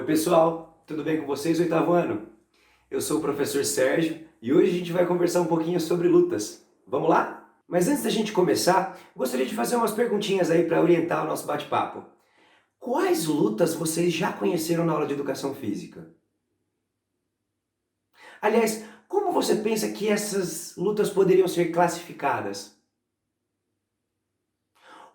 Oi pessoal, tudo bem com vocês, oitavo ano? Eu sou o professor Sérgio e hoje a gente vai conversar um pouquinho sobre lutas. Vamos lá? Mas antes da gente começar, gostaria de fazer umas perguntinhas aí para orientar o nosso bate-papo. Quais lutas vocês já conheceram na aula de educação física? Aliás, como você pensa que essas lutas poderiam ser classificadas?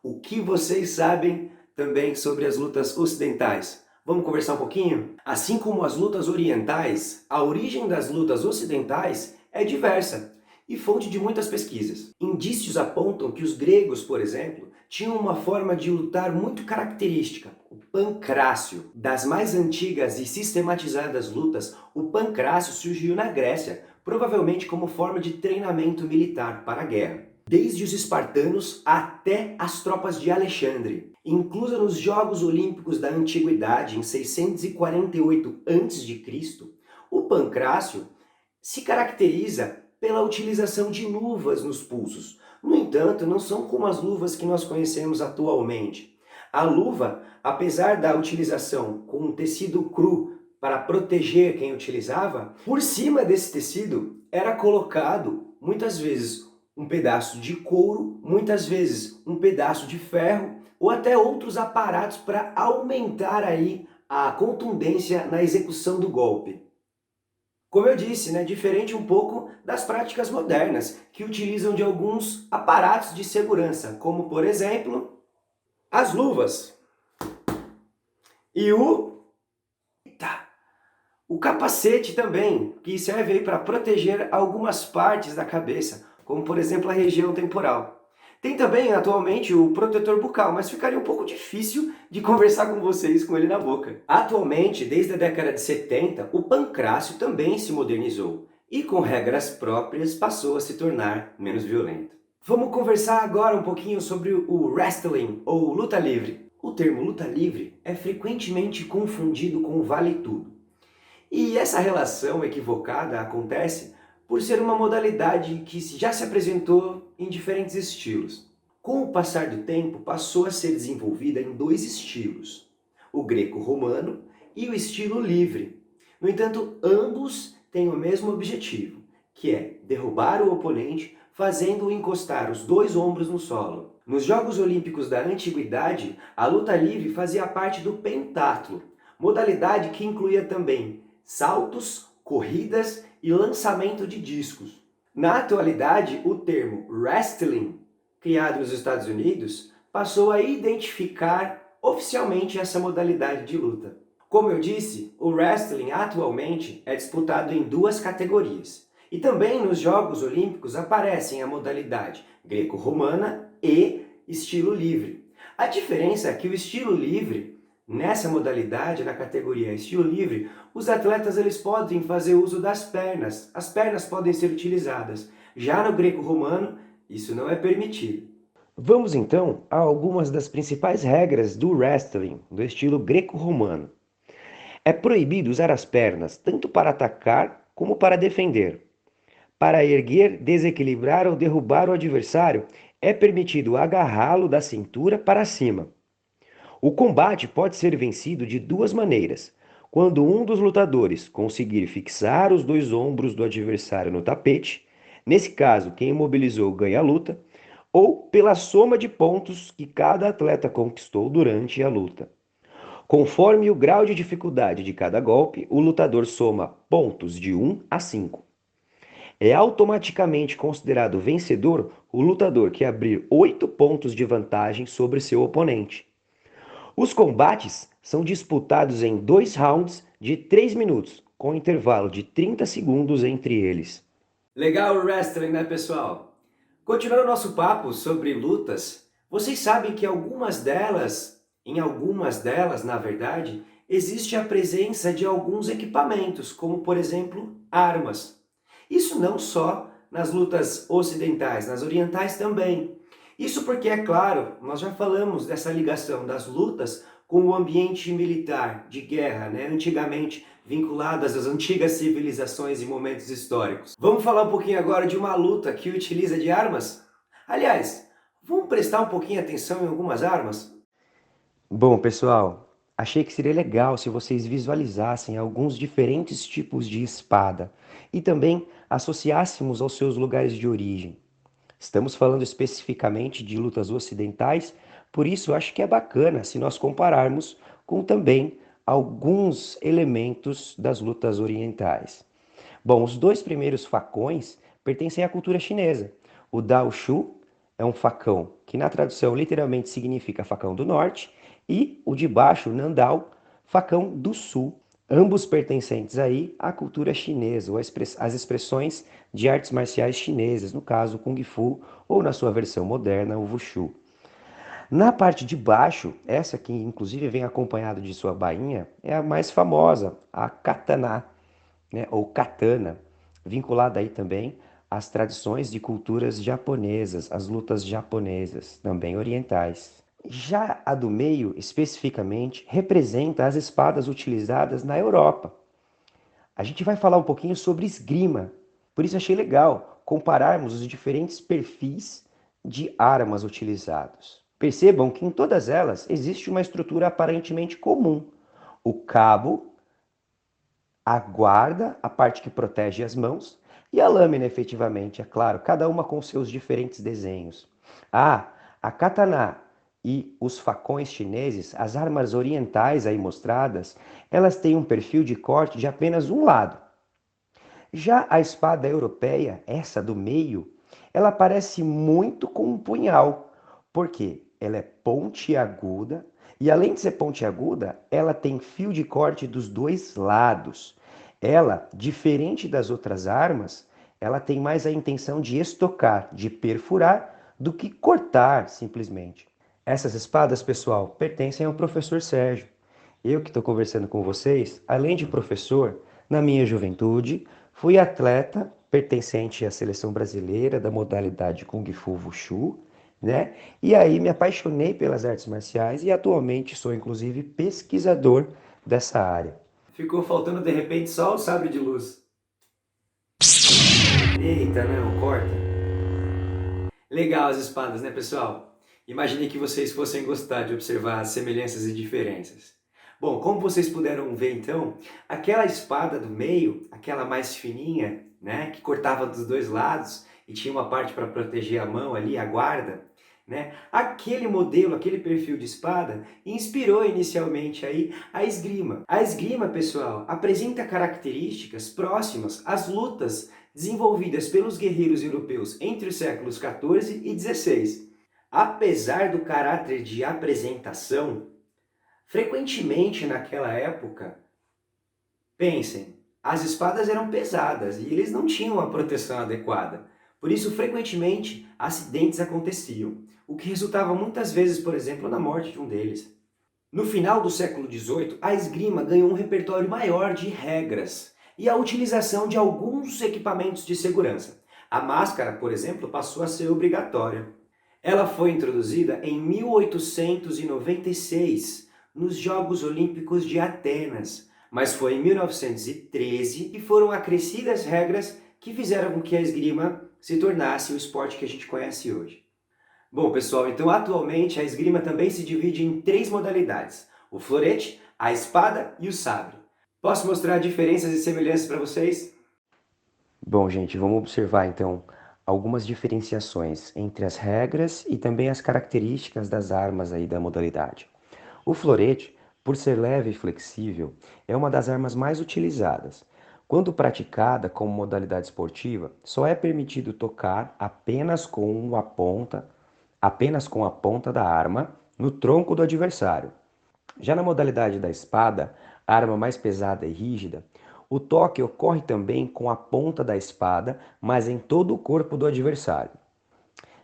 O que vocês sabem também sobre as lutas ocidentais? Vamos conversar um pouquinho? Assim como as lutas orientais, a origem das lutas ocidentais é diversa e fonte de muitas pesquisas. Indícios apontam que os gregos, por exemplo, tinham uma forma de lutar muito característica, o pancrácio. Das mais antigas e sistematizadas lutas, o pancrácio surgiu na Grécia, provavelmente como forma de treinamento militar para a guerra. Desde os espartanos até as tropas de Alexandre. Inclusa nos Jogos Olímpicos da Antiguidade, em 648 a.C., o pancrácio se caracteriza pela utilização de luvas nos pulsos. No entanto, não são como as luvas que nós conhecemos atualmente. A luva, apesar da utilização com um tecido cru para proteger quem utilizava, por cima desse tecido era colocado, muitas vezes, um pedaço de couro, muitas vezes um pedaço de ferro ou até outros aparatos para aumentar aí a contundência na execução do golpe. Como eu disse, diferente um pouco das práticas modernas, que utilizam de alguns aparatos de segurança, como por exemplo, as luvas e o capacete também, que serve aí para proteger algumas partes da cabeça, como por exemplo a região temporal. Tem também atualmente o protetor bucal, mas ficaria um pouco difícil de conversar com vocês com ele na boca. Atualmente, desde a década de 70, o pancrácio também se modernizou e com regras próprias passou a se tornar menos violento. Vamos conversar agora um pouquinho sobre o wrestling ou luta livre. O termo luta livre é frequentemente confundido com vale tudo. E essa relação equivocada acontece por ser uma modalidade que já se apresentou em diferentes estilos. Com o passar do tempo, passou a ser desenvolvida em dois estilos, o greco-romano e o estilo livre. No entanto, ambos têm o mesmo objetivo, que é derrubar o oponente, fazendo-o encostar os dois ombros no solo. Nos Jogos Olímpicos da Antiguidade, a luta livre fazia parte do pentatlo, modalidade que incluía também saltos, corridas e lançamento de discos. Na atualidade, o termo wrestling, criado nos Estados Unidos, passou a identificar oficialmente essa modalidade de luta. Como eu disse, o wrestling atualmente é disputado em duas categorias. E também nos Jogos Olímpicos aparecem a modalidade greco-romana e estilo livre. A diferença é que o estilo livre, nessa modalidade, na categoria estilo livre, os atletas eles podem fazer uso das pernas. As pernas podem ser utilizadas. Já no greco-romano, isso não é permitido. Vamos então a algumas das principais regras do wrestling, do estilo greco-romano. É proibido usar as pernas tanto para atacar como para defender. Para erguer, desequilibrar ou derrubar o adversário, é permitido agarrá-lo da cintura para cima. O combate pode ser vencido de duas maneiras. Quando um dos lutadores conseguir fixar os dois ombros do adversário no tapete, nesse caso quem imobilizou ganha a luta, ou pela soma de pontos que cada atleta conquistou durante a luta. Conforme o grau de dificuldade de cada golpe, o lutador soma pontos de 1 a 5. É automaticamente considerado vencedor o lutador que abrir 8 pontos de vantagem sobre seu oponente. Os combates são disputados em 2 rounds de 3 minutos, com intervalo de 30 segundos entre eles. Legal o wrestling, né, pessoal? Continuando nosso papo sobre lutas, vocês sabem que em algumas delas, na verdade, existe a presença de alguns equipamentos, como por exemplo, armas. Isso não só nas lutas ocidentais, nas orientais também. Isso porque, é claro, nós já falamos dessa ligação das lutas com o ambiente militar de guerra, antigamente vinculadas às antigas civilizações e momentos históricos. Vamos falar um pouquinho agora de uma luta que utiliza de armas? Aliás, vamos prestar um pouquinho atenção em algumas armas? Bom, pessoal, Achei que seria legal se vocês visualizassem alguns diferentes tipos de espada e também associássemos aos seus lugares de origem. Estamos falando especificamente de lutas ocidentais, por isso acho que é bacana se nós compararmos com também alguns elementos das lutas orientais. Bom, os dois primeiros facões pertencem à cultura chinesa. O Dao Shu é um facão que na tradução literalmente significa facão do norte, e o de baixo, Nandao, facão do sul, ambos pertencentes aí à cultura chinesa, ou às expressões de artes marciais chinesas, no caso o Kung Fu, ou na sua versão moderna, o Wushu. Na parte de baixo, essa que inclusive vem acompanhado de sua bainha, é a mais famosa, a katana, né, ou katana, vinculada aí também às tradições de culturas japonesas, às lutas japonesas, também orientais. Já a do meio, especificamente, representa as espadas utilizadas na Europa. A gente vai falar um pouquinho sobre esgrima, por isso achei legal compararmos os diferentes perfis de armas utilizados. Percebam que em todas elas existe uma estrutura aparentemente comum. O cabo, a guarda, a parte que protege as mãos, e a lâmina, efetivamente, é claro, cada uma com seus diferentes desenhos. Ah, a katana e os facões chineses, as armas orientais aí mostradas, elas têm um perfil de corte de apenas um lado. Já a espada europeia, essa do meio, ela parece muito com um punhal, porque ela é pontiaguda e além de ser pontiaguda, ela tem fio de corte dos dois lados. Ela, diferente das outras armas, ela tem mais a intenção de estocar, de perfurar, do que cortar simplesmente. Essas espadas, pessoal, pertencem ao professor Sérgio. Eu que estou conversando com vocês, além de professor, na minha juventude, fui atleta pertencente à seleção brasileira da modalidade Kung Fu Wushu, né? E aí me apaixonei pelas artes marciais e atualmente sou inclusive pesquisador dessa área. Ficou faltando de repente só o sabre de luz. Eita, não, corta. Legal as espadas, né, pessoal? Imaginei que vocês fossem gostar de observar as semelhanças e diferenças. Bom, como vocês puderam ver então, aquela espada do meio, aquela mais fininha, né, que cortava dos dois lados e tinha uma parte para proteger a mão ali, a guarda, né? Aquele modelo, aquele perfil de espada inspirou inicialmente aí a esgrima. A esgrima, pessoal, apresenta características próximas às lutas desenvolvidas pelos guerreiros europeus entre os séculos XIV e XVI. Apesar do caráter de apresentação, frequentemente naquela época, pensem, as espadas eram pesadas e eles não tinham a proteção adequada. Por isso, frequentemente, acidentes aconteciam, o que resultava muitas vezes, por exemplo, na morte de um deles. No final do século XVIII, a esgrima ganhou um repertório maior de regras e a utilização de alguns equipamentos de segurança. A máscara, por exemplo, passou a ser obrigatória. Ela foi introduzida em 1896 nos Jogos Olímpicos de Atenas, mas foi em 1913 que foram acrescidas regras que fizeram com que a esgrima se tornasse o esporte que a gente conhece hoje. Bom, pessoal, então atualmente a esgrima também se divide em três modalidades: o florete, a espada e o sabre. Posso mostrar diferenças e semelhanças para vocês? Bom, gente, vamos observar então algumas diferenciações entre as regras e também as características das armas aí da modalidade. O florete, por ser leve e flexível, é uma das armas mais utilizadas. Quando praticada como modalidade esportiva, só é permitido tocar apenas com a ponta da arma no tronco do adversário. Já na modalidade da espada, a arma mais pesada e rígida, o toque ocorre também com a ponta da espada, mas em todo o corpo do adversário.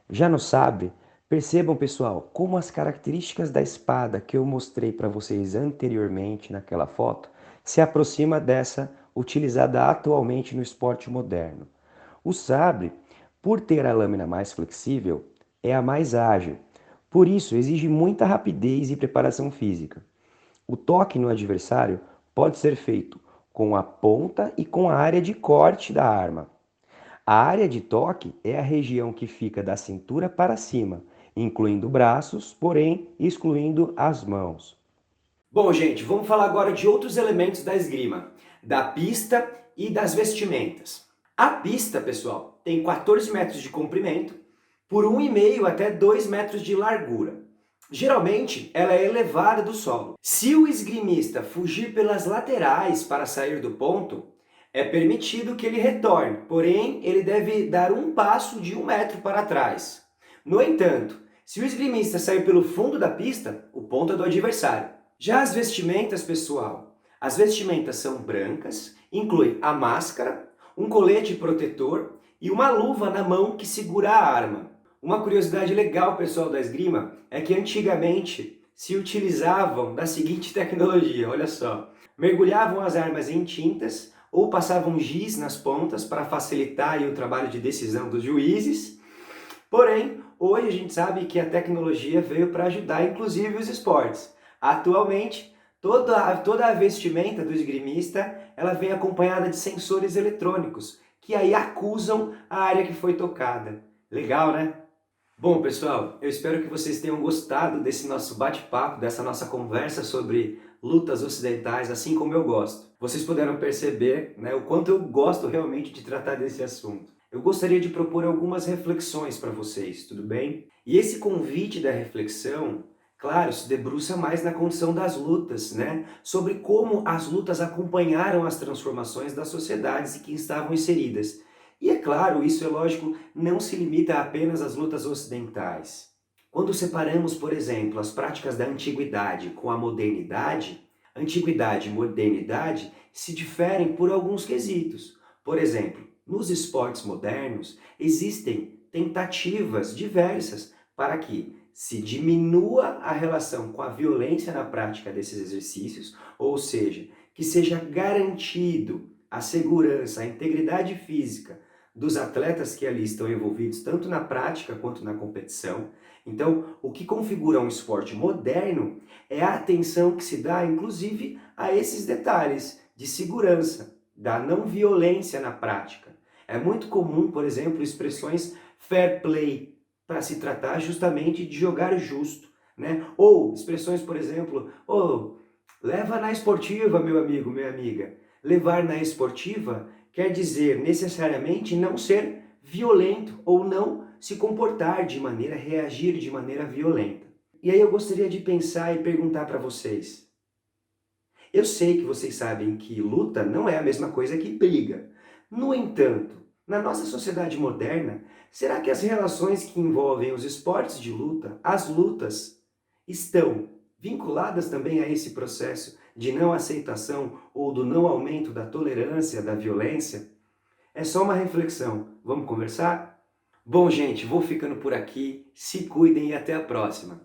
Já no sabre, percebam, pessoal, como as características da espada que eu mostrei para vocês anteriormente naquela foto se aproxima dessa utilizada atualmente no esporte moderno. O sabre, por ter a lâmina mais flexível, é a mais ágil. Por isso, exige muita rapidez e preparação física. O toque no adversário pode ser feito com a ponta e com a área de corte da arma. A área de toque é a região que fica da cintura para cima, incluindo braços, porém excluindo as mãos. Bom, gente, vamos falar agora de outros elementos da esgrima, da pista e das vestimentas. A pista, pessoal, tem 14 metros de comprimento por 1,5 até 2 metros de largura. Geralmente, ela é elevada do solo. Se o esgrimista fugir pelas laterais para sair do ponto, é permitido que ele retorne, porém, ele deve dar um passo de 1 metro para trás. No entanto, se o esgrimista sair pelo fundo da pista, o ponto é do adversário. Já as vestimentas, pessoal, as vestimentas são brancas, inclui a máscara, um colete protetor e uma luva na mão que segura a arma. Uma curiosidade legal, pessoal, da esgrima é que antigamente se utilizavam da seguinte tecnologia, olha só. Mergulhavam as armas em tintas ou passavam giz nas pontas para facilitar aí o trabalho de decisão dos juízes. Porém, hoje a gente sabe que a tecnologia veio para ajudar inclusive os esportes. Atualmente, toda a vestimenta do esgrimista ela vem acompanhada de sensores eletrônicos, que aí acusam a área que foi tocada. Legal, né? Bom, pessoal, eu espero que vocês tenham gostado desse nosso bate-papo, dessa nossa conversa sobre lutas ocidentais, assim como eu gosto. Vocês puderam perceber, né, o quanto eu gosto realmente de tratar desse assunto. Eu gostaria de propor algumas reflexões para vocês, tudo bem? E esse convite da reflexão, claro, se debruça mais na condição das lutas, né? Sobre como as lutas acompanharam as transformações das sociedades em que estavam inseridas. E é claro, isso é lógico, não se limita apenas às lutas ocidentais. Quando separamos, por exemplo, as práticas da antiguidade com a modernidade, antiguidade e modernidade se diferem por alguns quesitos. Por exemplo, nos esportes modernos existem tentativas diversas para que se diminua a relação com a violência na prática desses exercícios, ou seja, que seja garantido a segurança, a integridade física dos atletas que ali estão envolvidos, tanto na prática quanto na competição. Então, o que configura um esporte moderno é a atenção que se dá, inclusive, a esses detalhes de segurança, da não violência na prática. É muito comum, por exemplo, expressões fair play, para se tratar justamente de jogar justo, né? Ou expressões, por exemplo, leva na esportiva, meu amigo, minha amiga. Levar na esportiva quer dizer necessariamente não ser violento ou não se comportar de maneira, reagir de maneira violenta. E aí eu gostaria de pensar e perguntar para vocês. Eu sei que vocês sabem que luta não é a mesma coisa que briga. No entanto, na nossa sociedade moderna, será que as relações que envolvem os esportes de luta, as lutas, estão vinculadas também a esse processo de não aceitação ou do não aumento da tolerância da violência? É só uma reflexão. Vamos conversar? Bom, gente, vou ficando por aqui. Se cuidem e até a próxima.